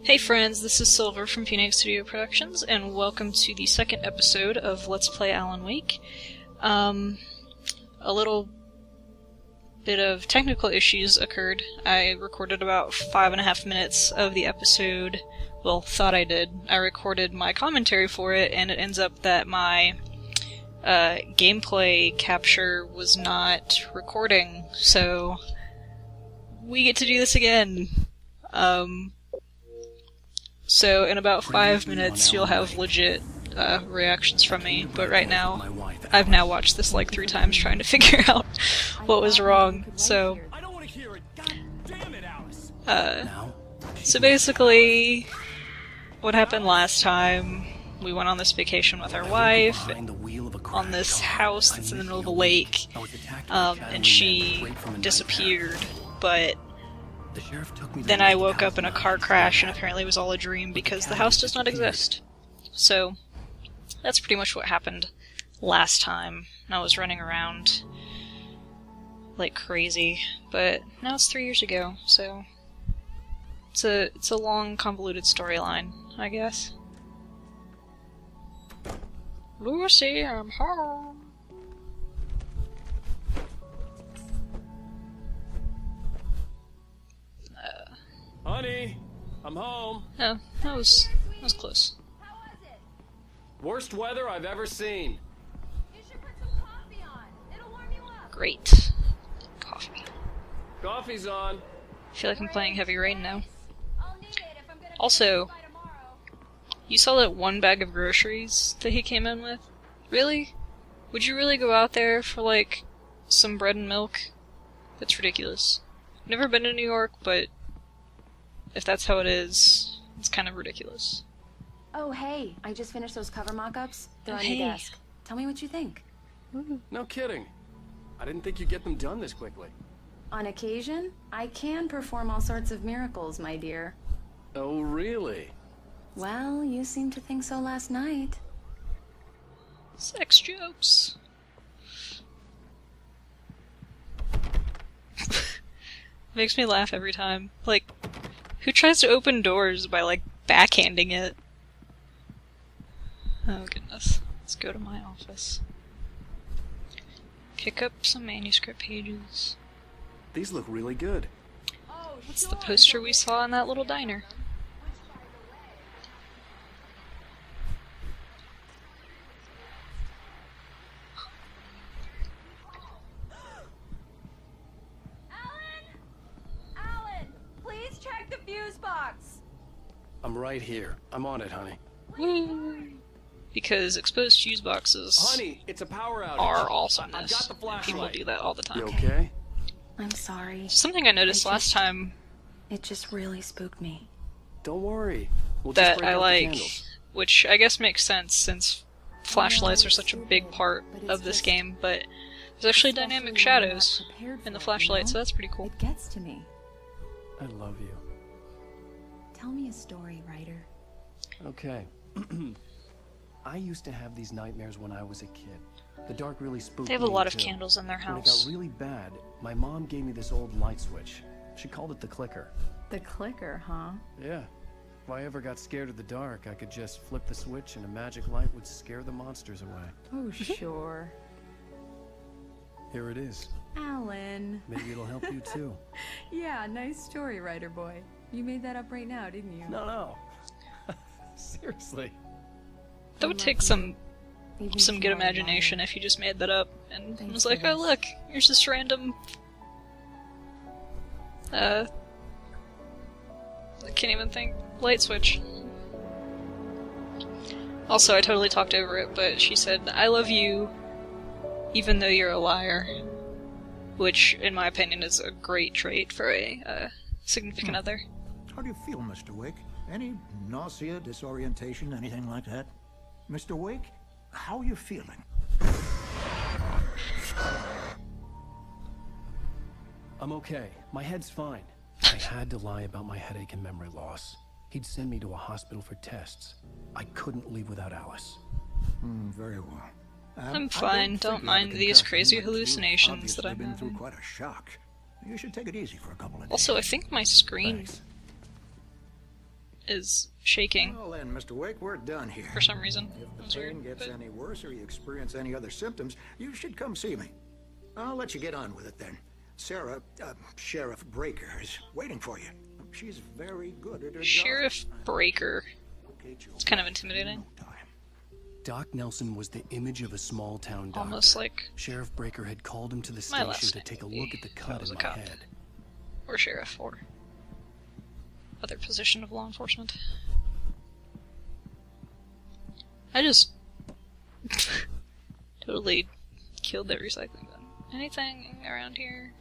Hey friends, this is Silver from Phoenix Studio Productions, and welcome to the second episode of Let's Play Alan Wake. A little bit of technical issues occurred. I recorded about 5.5 minutes of the episode, well, thought I did. I recorded my commentary for it, and it ends up that my gameplay capture was not recording, so we get to do this again. So in about 5 minutes you'll have legit reactions from me, but right now I've now watched this like 3 times trying to figure out what was wrong, so so basically what happened last time, we went on this vacation with our wife on this house that's in the middle of a lake, and she disappeared, but then I woke up in a car crash and apparently it was all a dream because the house does not exist. So that's pretty much what happened last time. I was running around like crazy, but now it's 3 years ago, so it's a long, convoluted storyline, I guess. Lucy, I'm home. Honey, I'm home. Oh, that was close. How was it? Worst weather I've ever seen. You should put some coffee on. It'll warm you up. Great. Coffee. Coffee's on. I feel like I'm playing Heavy Rain now. I'll need it if I'm gonna Also, finish by tomorrow. you saw that one bag of groceries that he came in with? Really? Would you really go out there for, like, some bread and milk? That's ridiculous. I've never been to New York, but if that's how it is, it's kind of ridiculous. Oh, hey, I just finished those cover mock-ups. They're on Hey. your desk. Tell me what you think. No kidding. I didn't think you'd get them done this quickly. On occasion, I can perform all sorts of miracles, my dear. Oh, really? Well, you seemed to think so last night. Sex jokes. Makes me laugh every time. Like, who tries to open doors by, like, backhanding it? Oh, goodness. Let's go to my office. Pick up some manuscript pages. These look really good. Oh, What's the poster we saw in that little diner? Alan, please check the fuse box. I'm right here. I'm on it, honey. Woo! Because exposed fuse boxes Honey, it's a power outage. are I've awesomeness. got the flashlight. People do that all the You time. okay? I'm sorry. Something I noticed last time It just really spooked me. Don't worry. We'll just that break I out the like, candles. which I guess makes sense since flashlights are such a big part of this game, but there's actually dynamic shadows in the flashlight, so that's pretty cool. It gets to me. I love you. Tell me a story, writer. Okay. I used to have these nightmares when I was a kid. The dark really spooked me. They have a lot of too. candles in their When it house. got really bad, my mom gave me this old light switch. She called it the clicker. The clicker, huh? Yeah. If I ever got scared of the dark, I could just flip the switch and a magic light would scare the monsters away. Oh, sure. Here it is. Alan. Maybe it'll help you too. Yeah, nice story, writer boy. You made that up right now, didn't you? No. Seriously. That would take some good imagination if you just made that up and Thanks was for like, oh this. look, here's this random I can't even think. Light switch. Also, I totally talked over it, but she said, I love you, even though you're a liar. Which, in my opinion, is a great trait for a significant other. How do you feel, Mr. Wake? Any nausea, disorientation, anything like that? Mr. Wake, how are you feeling? I'm okay. My head's fine. I had to lie about my headache and memory loss. He'd send me to a hospital for tests. I couldn't leave without Alice. Very well. I'm I fine. think Don't you have a mind these concussion, crazy but you've hallucinations that obviously I'm been through having. quite a shock. You should take it easy for a couple of days. Also, I think my screen Thanks. is shaking Well then, Mr. Wake, we're done here. for some reason. If the That's pain weird. gets any worse or you experience any other symptoms, you should come see me. I'll let you get on with it then. Sarah, Sheriff Breaker, is waiting for you. She's very good at her Sheriff job. Breaker. Locate you It's kind of intimidating. in no time. Doc Nelson was the image of a small-town doctor. Almost like Sheriff Breaker had called him to the my last station to name take a would be look at the if I cut was in a my cop. head. or sheriff or other position of law enforcement. I just totally killed that recycling bin. Anything around here?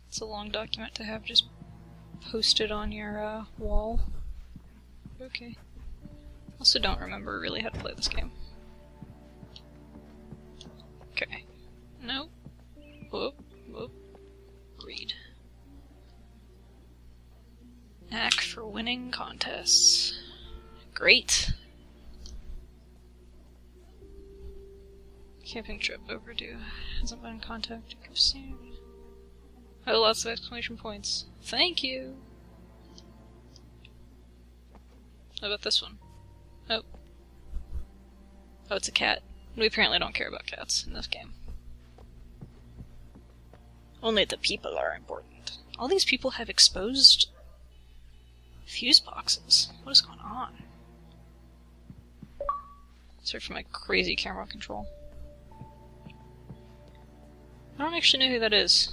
It's a long document to have just posted on your wall. Okay. Also don't remember really how to play this game. Okay. Nope. Whoop. Whoop. Read. TAC for winning contests. Great. Camping trip overdue. Hasn't been contacted. Go soon. Oh, lots of exclamation points. Thank you! How about this one? Oh. Oh, it's a cat. We apparently don't care about cats in this game. Only the people are important. All these people have exposed fuse boxes. What is going on? Sorry for my crazy camera control. I don't actually know who that is.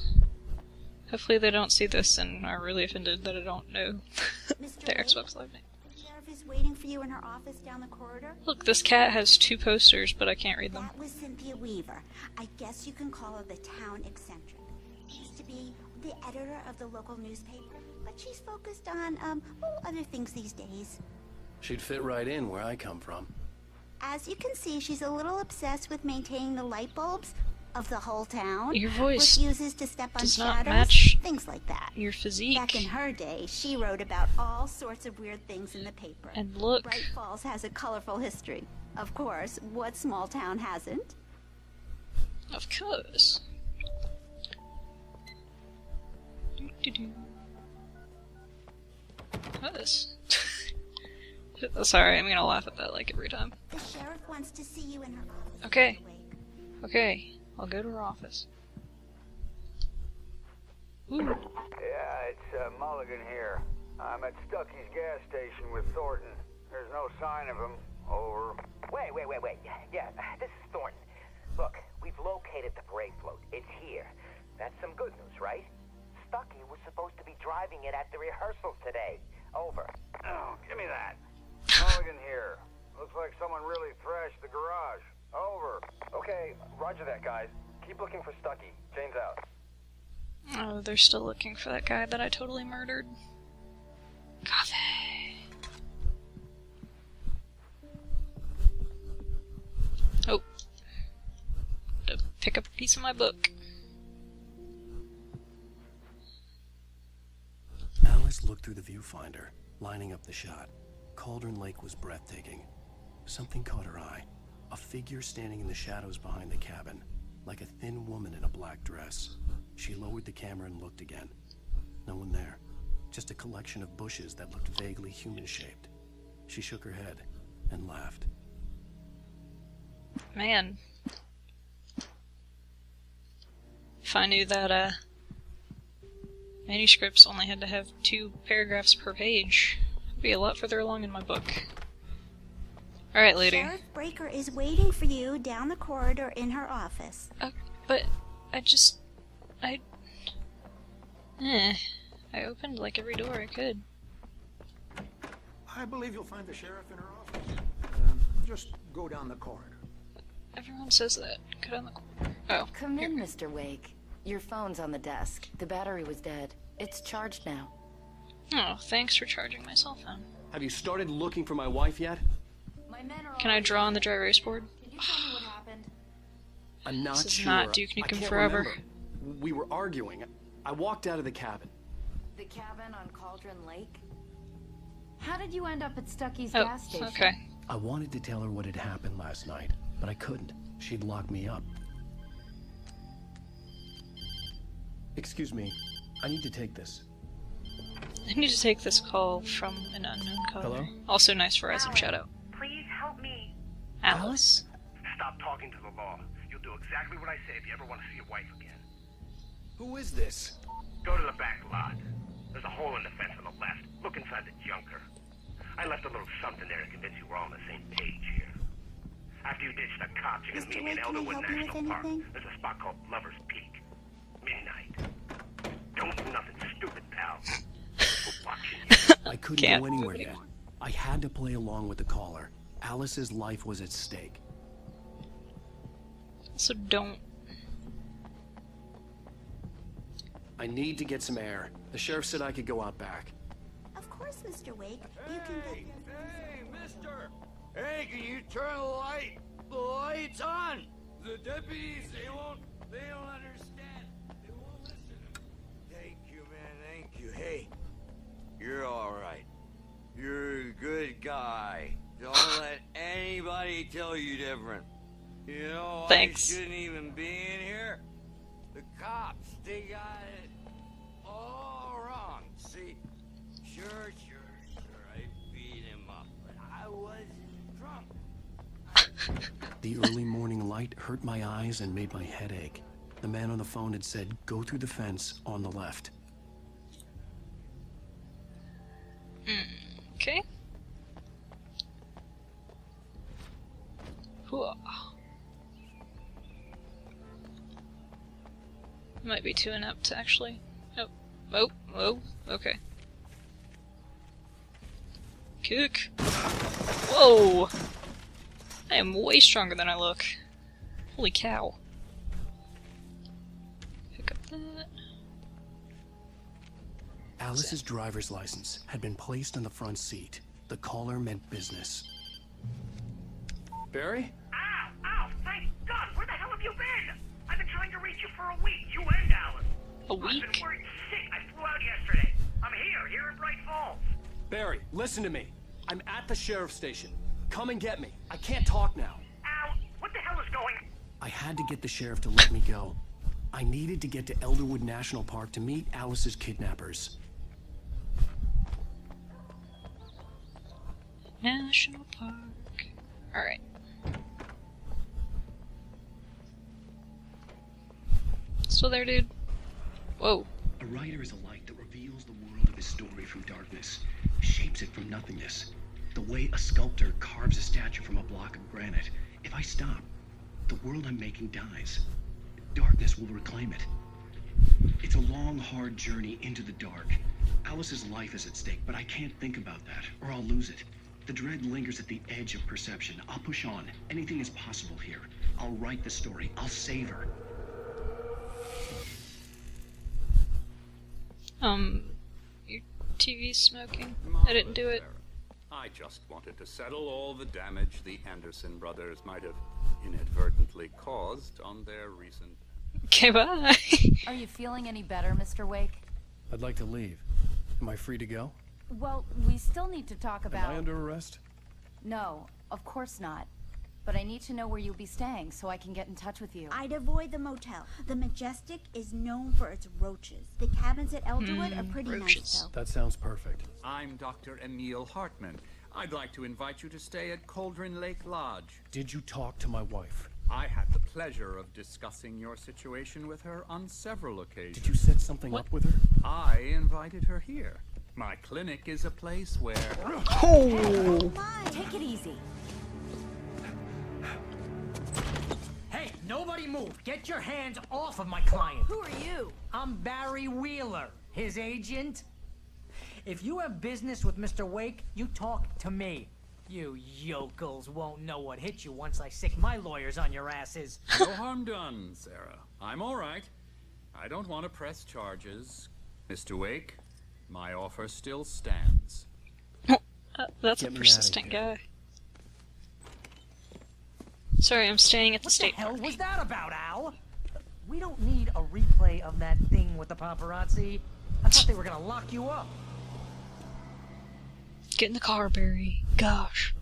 Hopefully they don't see this and are really offended that I don't know their Xbox Live name. The sheriff is waiting for you in her office down the corridor. Look, this cat has 2 posters, but I can't read them. That was Cynthia Weaver. I guess you can call her the town eccentric. Used to be the editor of the local newspaper, but she's focused on, other things these days. She'd fit right in where I come from. As you can see, she's a little obsessed with maintaining the light bulbs of the whole town. Your voice refuses to step on does not shadows, match things like that. your physique. Back in her day, she wrote about all sorts of weird things in the paper. And look. Bright Falls has a colorful history. Of course, what small town hasn't? Of course. Doo-doo-doo. What is this? Sorry, I'm gonna laugh at that like every time. The sheriff wants to see you in her office. Okay. Mr. Wake. Okay, I'll go to her office. Ooh. Yeah, it's Mulligan here. I'm at Stucky's gas station with Thornton. There's no sign of him. Over. Wait. Yeah, this is Thornton. Look, we've located the parade float. It's here. That's some good news, right? Stucky was supposed to be driving it at the rehearsal today. Over. Oh, give me that. Mulligan here. Looks like someone really thrashed the garage. Over. Okay, roger that, guys. Keep looking for Stucky. Jane's out. Oh, they're still looking for that guy that I totally murdered. Coffee. Oh. To pick up a piece of my book. Alice looked through the viewfinder, lining up the shot. Cauldron Lake was breathtaking. Something caught her eye. A figure standing in the shadows behind the cabin, like a thin woman in a black dress. She lowered the camera and looked again. No one there. Just a collection of bushes that looked vaguely human-shaped. She shook her head and laughed. Man. If I knew that, manuscripts only had to have 2 paragraphs per page, it'd be a lot further along in my book. Alright, lady. Sheriff Breaker is waiting for you down the corridor in her office. But I opened like every door I could. I believe you'll find the sheriff in her office. Just go down the corridor. Everyone says that. Go down the corner. Oh. Come in, here. Mr. Wake. Your phone's on the desk. The battery was dead. It's charged now. Oh, thanks for charging my cell phone. Have you started looking for my wife yet? My men are Can I draw on the dry erase board? Can you tell me what happened? I'm not This is sure. not Duke I Nukem can't Forever. remember. We were arguing. I walked out of the cabin. The cabin on Cauldron Lake? How did you end up at Stucky's Oh, gas station? okay. I wanted to tell her what had happened last night, but I couldn't. She'd lock me up. Excuse me. I need to take this. I need to take this call from an unknown caller. Hello? Also nice Verizon shout out. Please help me. Alice? Stop talking to the law. You'll do exactly what I say if you ever want to see your wife again. Who is this? Go to the back lot. There's a hole in the fence on the left. Look inside the junker. I left a little something there to convince you we're all on the same page here. After you ditch the cops, you're gonna meet me in Elderwood National Park. There's a spot called Lover's Peak. Midnight. Don't do nothing stupid, pal. We're watching you. I couldn't go anywhere yet. I had to play along with the caller. Alice's life was at stake. So don't. I need to get some air. The sheriff said I could go out back. Of course, Mr. Wake. You can get Hey, mister! Hey, can you turn the light? The light's on! The deputies, they don't understand. They won't listen. Thank you, man, thank you. Hey, you're alright. You're a good guy. Don't let anybody tell you different. You know, Thanks. I shouldn't even be in here. The cops, they got it all wrong. See? Sure, I beat him up, but I wasn't drunk. The early morning light hurt my eyes and made my head ache. The man on the phone had said, go through the fence on the left. Okay. Whoa. Might be too inept to actually. Oh, okay. Kick. Whoa! I am way stronger than I look. Holy cow. Pick up that. Alice's driver's license had been placed on the front seat. The caller meant business. Barry? Ow! Thank God! Where the hell have you been? I've been trying to reach you for a week. You and Alice. A I've week? been worried sick. I flew out yesterday. I'm here in Bright Falls. Barry, listen to me. I'm at the sheriff's station. Come and get me. I can't talk now. Ow! What the hell is going? I had to get the sheriff to let me go. I needed to get to Elderwood National Park to meet Alice's kidnappers. National Park. Alright. Still there, dude? Whoa. A writer is a light that reveals the world of his story from darkness, shapes it from nothingness. The way a sculptor carves a statue from a block of granite. If I stop, the world I'm making dies. Darkness will reclaim it. It's a long, hard journey into the dark. Alice's life is at stake, but I can't think about that, or I'll lose it. The dread lingers at the edge of perception. I'll push on. Anything is possible here. I'll write the story. I'll save her. Your TV's smoking. I didn't do it. I just wanted to settle all the damage the Anderson brothers might have inadvertently caused on their recent... Okay, bye. Are you feeling any better, Mr. Wake? I'd like to leave. Am I free to go? Well, we still need to talk about... Am I under arrest? No, of course not. But I need to know where you'll be staying so I can get in touch with you. I'd avoid the motel. The Majestic is known for its roaches. The cabins at Elderwood are pretty nice, though. That sounds perfect. I'm Dr. Emil Hartman. I'd like to invite you to stay at Cauldron Lake Lodge. Did you talk to my wife? I had the pleasure of discussing your situation with her on several occasions. Did you set something up with her? I invited her here. My clinic is a place where... Oh! Take it easy. Hey, nobody move. Get your hands off of my client. Who are you? I'm Barry Wheeler, his agent. If you have business with Mr. Wake, you talk to me. You yokels won't know what hit you once I sick my lawyers on your asses. No harm done, Sarah. I'm all right. I don't want to press charges. Mr. Wake, my offer still stands. That's a persistent guy. Sorry, I'm staying at the state park. What the hell was that about, Al? We don't need a replay of that thing with the paparazzi. I thought they were gonna lock you up. Get in the car, Barry. Gosh.